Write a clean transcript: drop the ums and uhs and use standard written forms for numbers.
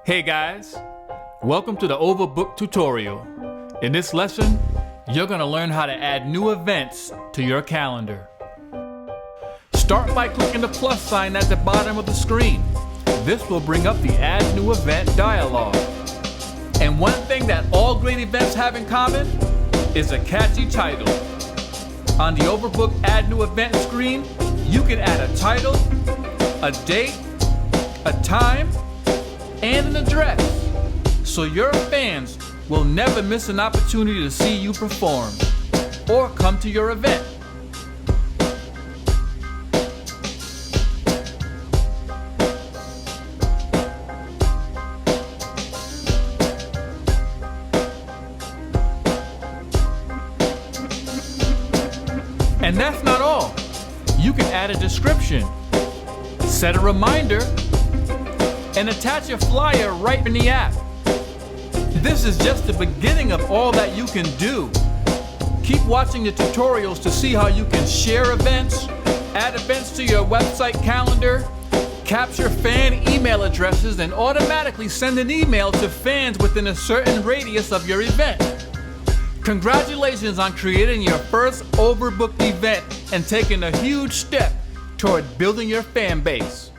Hey guys, welcome to the Overbooked tutorial. In this lesson, you're going to learn how to add new events to your calendar. Start by clicking the plus sign at the bottom of the screen. This will bring up the Add New Event dialog. And one thing that all great events have in common is a catchy title. On the Overbooked Add New Event screen, you can add a title, a date, a time, and an address, so your fans will never miss an opportunity to see you perform or come to your event. And that's not all. You can add a description, set a reminder, and attach a flyer right in the app. This is just the beginning of all that you can do. Keep watching the tutorials to see how you can share events, add events to your website calendar, capture fan email addresses, and automatically send an email to fans within a certain radius of your event. Congratulations on creating your first Overbooked event and taking a huge step toward building your fan base.